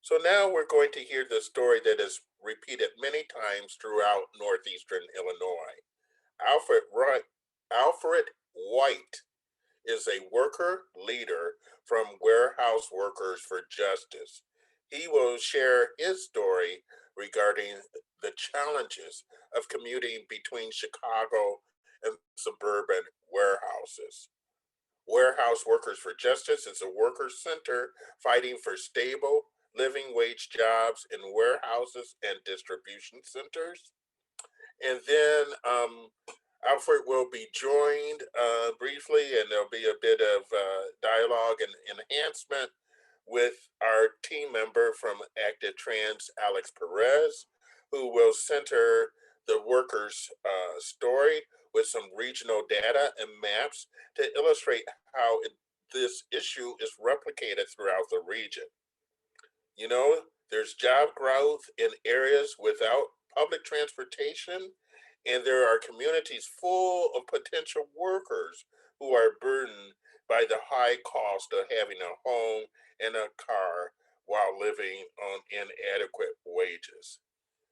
So now we're going to hear the story that is repeated many times throughout northeastern Illinois. Alfred Wright, Alfred White is a worker leader from Warehouse Workers for Justice. He will share his story regarding the challenges of commuting between Chicago and suburban warehouses. Warehouse Workers for Justice is a worker center fighting for stable living wage jobs in warehouses and distribution centers. And then Alfred will be joined briefly, and there'll be a bit of dialogue and enhancement with our team member from Active Trans, Alex Perez, who will center the workers' story with some regional data and maps to illustrate how this issue is replicated throughout the region. You know, there's job growth in areas without public transportation, and there are communities full of potential workers who are burdened by the high cost of having a home and a car while living on inadequate wages.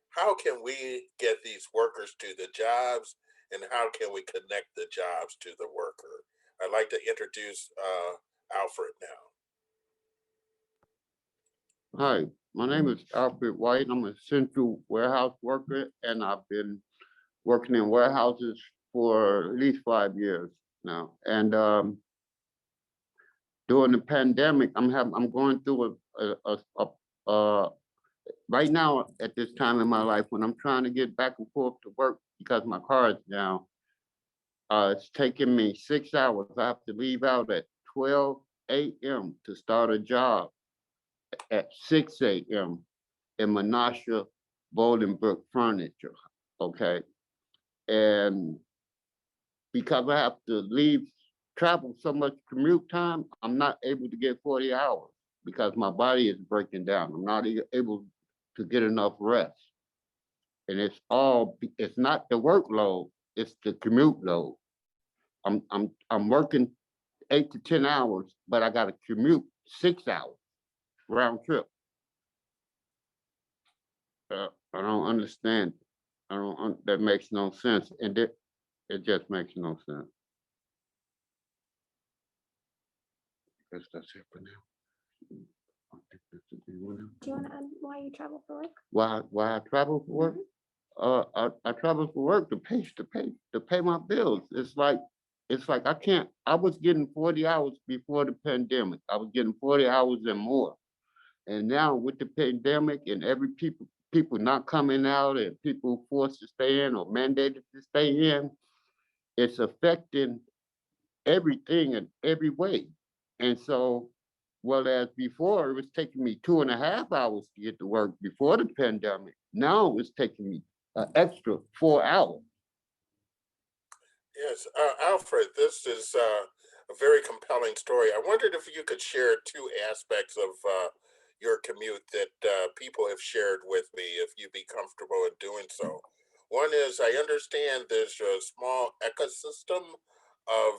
How can we get these workers to the jobs, and how can we connect the jobs to the worker? I'd like to introduce Alfred now. Hi, my name is Alfred White. I'm a central warehouse worker, and I've been working in warehouses for at least 5 years now. And during the pandemic, I'm going through right now at this time in my life when I'm trying to get back and forth to work because my car is down. It's taking me 6 hours. I have to leave out at 12 a.m. to start a job at 6 a.m. in Menasha Bolingbrook Furniture, okay? And because I have to travel so much commute time, I'm not able to get 40 hours because my body is breaking down. I'm not able to get enough rest. And it's not the workload, it's the commute load. I'm working 8 to 10 hours, but I gotta commute 6 hours round trip. I don't understand. That makes no sense. And it just makes no sense. I guess that's it for now. I think that's it. Do you want to add why you travel for work? Why I travel for work? I travel for work to pay my bills. It's like I was getting 40 hours before the pandemic. I was getting 40 hours and more. And now with the pandemic and people not coming out and people forced to stay in or mandated to stay in, it's affecting everything in every way. And so, whereas before it was taking me 2.5 hours to get to work before the pandemic, now it's taking me an extra 4 hours. Yes, Alfred, this is a very compelling story. I wondered if you could share two aspects of your commute that people have shared with me, if you'd be comfortable in doing so. One is I understand there's a small ecosystem of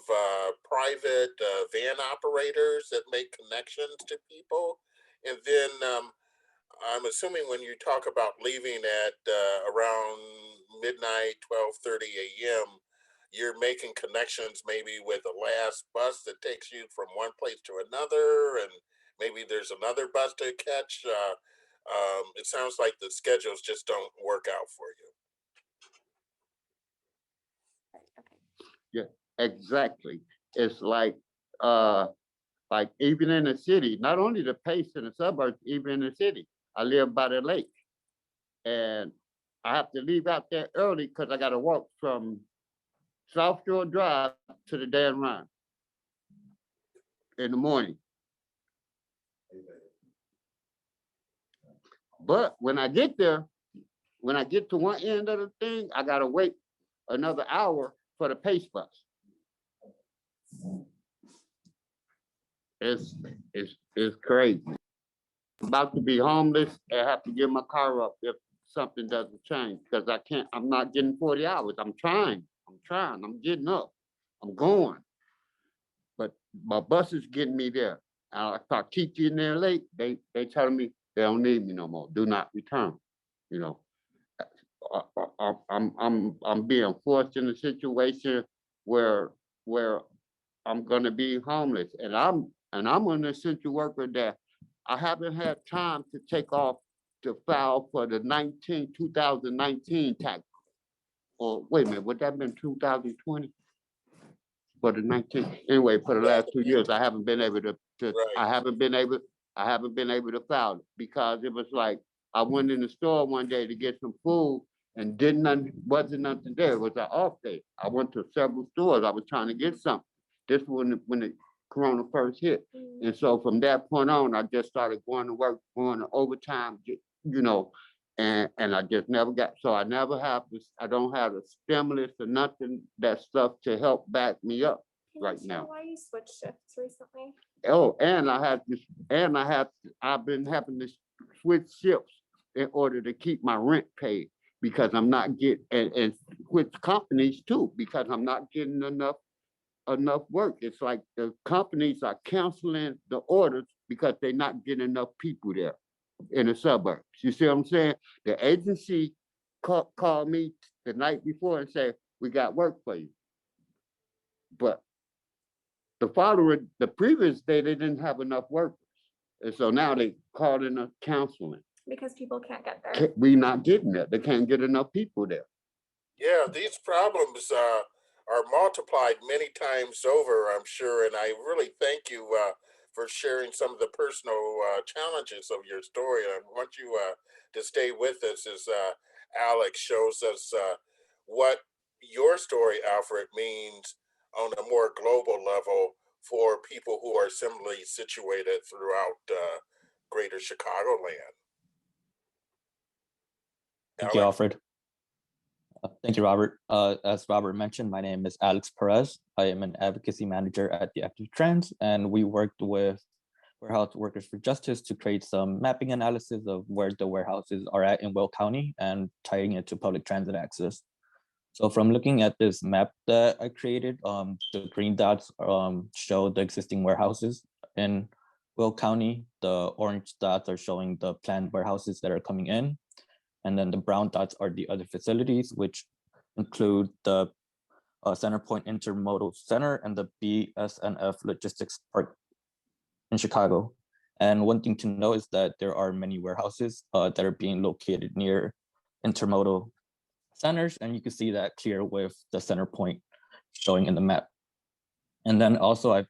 private van operators that make connections to people. And then I'm assuming when you talk about leaving at around midnight, 12:30 a.m., you're making connections maybe with the last bus that takes you from one place to another, and maybe there's another bus to catch. It sounds like the schedules just don't work out for you. Right, okay. Yeah, exactly. It's like even in the city, not only the pace in the suburbs, even in the city. I live by the lake, and I have to leave out there early because I got to walk from South Shore Drive to the Dan Ryan in the morning. But when I get there, when I get to one end of the thing, I gotta wait another hour for the pace bus. It's it's crazy. I'm about to be homeless and have to give my car up if something doesn't change because I'm not getting 40 hours. I'm trying, I'm getting up, I'm going, but my bus is getting me there. If I keep getting there late, they telling me they don't need me no more. Do not return. You know, I'm being forced in a situation where where I'm gonna be homeless, and I'm an essential worker that I haven't had time to take off to file for the 2019 tax. Or wait a minute, would that have been 2020? For the 19, anyway, for the last 2 years, I haven't been able to Right. I haven't been able to file it because it was like I went in the store one day to get some food and wasn't nothing there. It was an off day. I went to several stores. I was trying to get something. This when the corona first hit. And so from that point on, I just started going to work, going to overtime, you know, and I just never got, so I never have this, I don't have a stimulus or nothing, that stuff to help back me up right now. Why you switched shifts recently? Oh, and I've been having to switch shifts in order to keep my rent paid because I'm not getting, and switch companies too, because I'm not getting enough work. It's like the companies are canceling the orders because they're not getting enough people there in the suburbs. You see what I'm saying? The agency called me the night before and said, we got work for you. But the previous day, they didn't have enough workers. And so now they called in a counseling. Because people can't get there. We not getting there. They can't get enough people there. Yeah, these problems are multiplied many times over, I'm sure, and I really thank you for sharing some of the personal challenges of your story. And I want you to stay with us as Alex shows us what your story, Alfred, means on a more global level for people who are similarly situated throughout greater Chicagoland. Thank you, Alex? Alfred. Thank you, Robert. As Robert mentioned, my name is Alex Perez. I am an advocacy manager at the Active Trends, and we worked with Warehouse Workers for Justice to create some mapping analysis of where the warehouses are at in Will County and tying it to public transit access. So from looking at this map that I created, the green dots show the existing warehouses in Will County. The orange dots are showing the planned warehouses that are coming in. And then the brown dots are the other facilities, which include the Centerpoint Intermodal Center and the BSNF Logistics Park in Chicago. And one thing to know is that there are many warehouses that are being located near intermodal centers, and you can see that clear with the Centerpoint showing in the map. And then also I've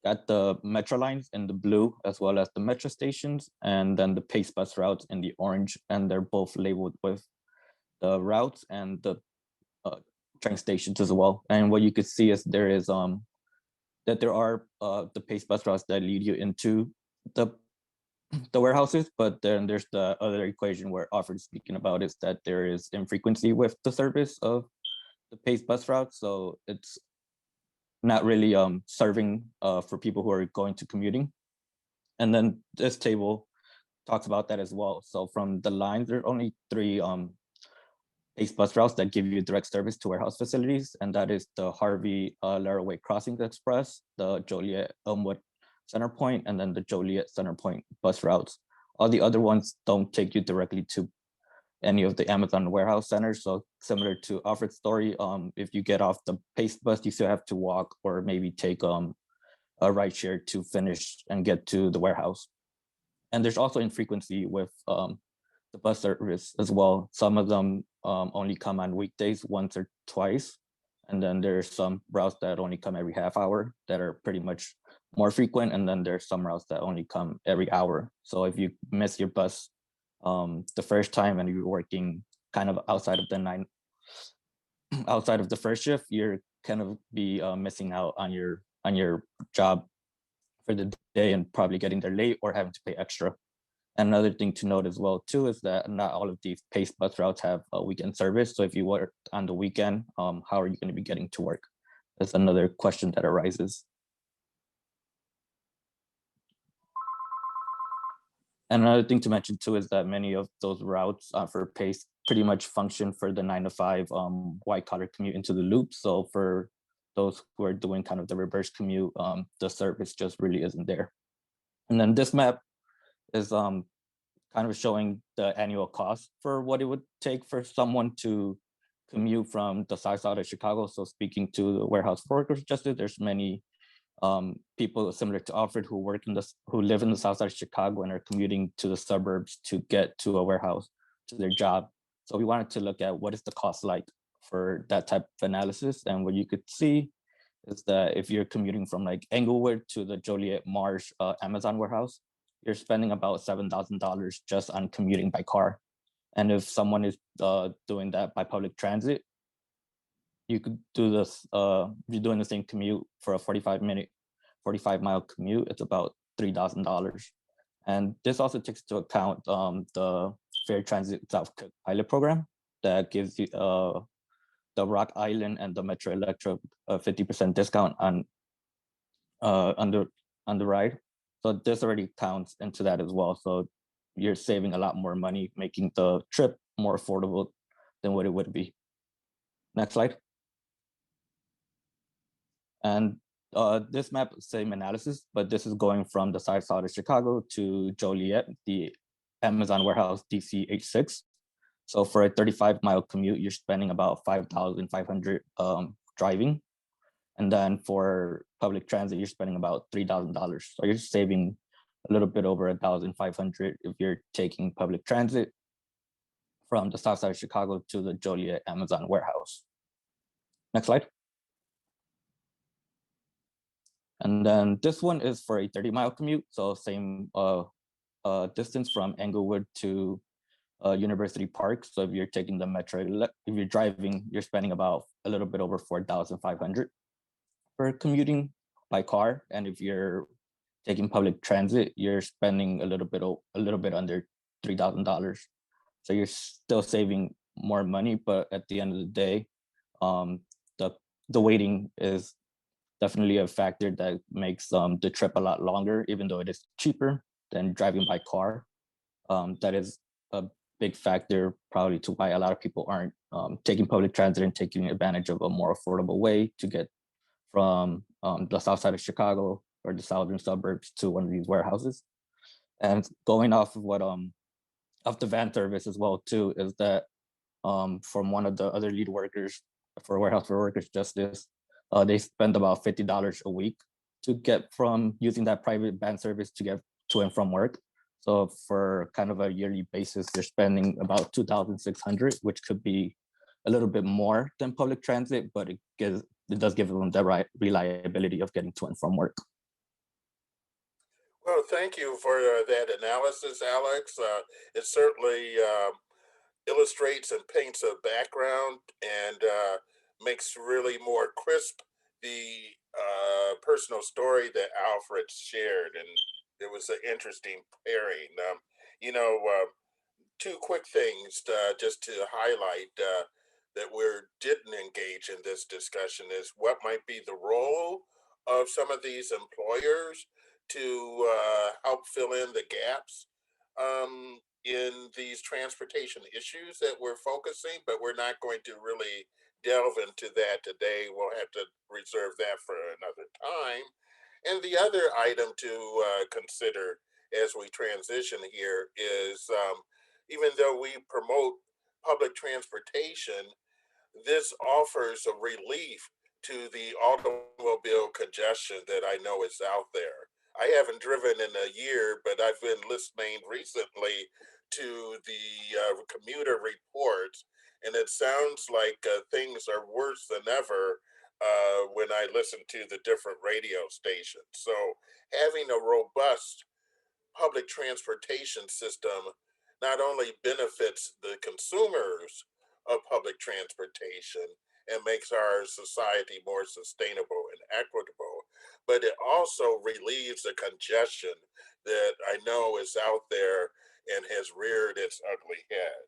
got the metro lines in the blue, as well as the metro stations, and then the Pace bus routes in the orange, and they're both labeled with the routes and the train stations as well. And what you could see is there is that there are the Pace bus routes that lead you into the warehouses, but then there's the other equation where Alfred's speaking about is that there is infrequency with the service of the Pace bus route, so it's not really serving for people who are going to commuting. And then this table talks about that as well. So from the lines, there are only 3 Pace bus routes that give you direct service to warehouse facilities, and that is the Harvey Laraway Crossings Express, the Joliet Elmwood Centerpoint, and then the Joliet Centerpoint bus routes. All the other ones don't take you directly to any of the Amazon warehouse centers. So similar to Alfred's story, if you get off the Pace bus, you still have to walk or maybe take a ride share to finish and get to the warehouse. And there's also infrequency with the bus service as well. Some of them only come on weekdays once or twice. And then there's some routes that only come every half hour that are pretty much more frequent. And then there's some routes that only come every hour. So if you miss your bus the first time and you're working kind of outside of the first shift, you're kind of be missing out on your job for the day and probably getting there late or having to pay extra. Another thing to note as well too is that not all of these Pace bus routes have a weekend service. So if you work on the weekend, how are you going to be getting to work? That's another question that arises. And another thing to mention too is that many of those routes for Pace pretty much function for the 9 to 5 white collar commute into the loop. So for those who are doing kind of the reverse commute, the service just really isn't there. And then this map is kind of showing the annual cost for what it would take for someone to commute from the south side of Chicago. So speaking to the warehouse workers justice, there's many people similar to Alfred who live in the south side of Chicago and are commuting to the suburbs to get to a warehouse, to their job. So we wanted to look at what is the cost like for that type of analysis. And what you could see is that if you're commuting from like Englewood to the Joliet Marsh Amazon warehouse, you're spending about $7,000 just on commuting by car. And if someone is doing that by public transit, you could do this, you're doing the same commute for a 45-mile commute, it's about $3,000. And this also takes into account the Fair Transit South Cook pilot program that gives you the Rock Island and the Metro Electra 50% discount on the ride. So this already counts into that as well. So you're saving a lot more money, making the trip more affordable than what it would be. Next slide. And this map, same analysis, but this is going from the south side of Chicago to Joliet, the Amazon warehouse DCH6. So for a 35-mile commute, you're spending about $5,500 driving. And then for public transit, you're spending about $3,000. So you're saving a little bit over $1,500 if you're taking public transit from the south side of Chicago to the Joliet Amazon warehouse. Next slide. And then this one is for a 30-mile commute. So same distance from Englewood to University Park. So if you're taking the metro, if you're driving, you're spending about a little bit over $4,500 for commuting by car. And if you're taking public transit, you're spending a little bit under $3,000. So you're still saving more money, but at the end of the day, the waiting is definitely a factor that makes the trip a lot longer, even though it is cheaper than driving by car. That is a big factor probably to why a lot of people aren't taking public transit and taking advantage of a more affordable way to get from the south side of Chicago or the southern suburbs to one of these warehouses. And going off of what of the van service as well too, is that from one of the other lead workers for Warehouse for Workers Justice, they spend about $50 a week to get from using that private van service to get to and from work. So for kind of a yearly basis, they're spending about $2,600, which could be a little bit more than public transit, but it does give them the reliability of getting to and from work. Well, thank you for that analysis, Alex. It certainly illustrates and paints a background and makes really more crisp the personal story that Alfred shared. And it was an interesting pairing. You know, two quick things just to highlight that we didn't engage in this discussion is what might be the role of some of these employers to help fill in the gaps in these transportation issues that we're focusing, but we're not going to really delve into that today. We'll have to reserve that for another time. And the other item to consider as we transition here is even though we promote public transportation, this offers a relief to the automobile congestion that I know is out there. I haven't driven in a year, but I've been listening recently to the commuter reports, and it sounds like things are worse than ever when I listen to the different radio stations. So, having a robust public transportation system not only benefits the consumers of public transportation and makes our society more sustainable and equitable, but it also relieves the congestion that I know is out there and has reared its ugly head.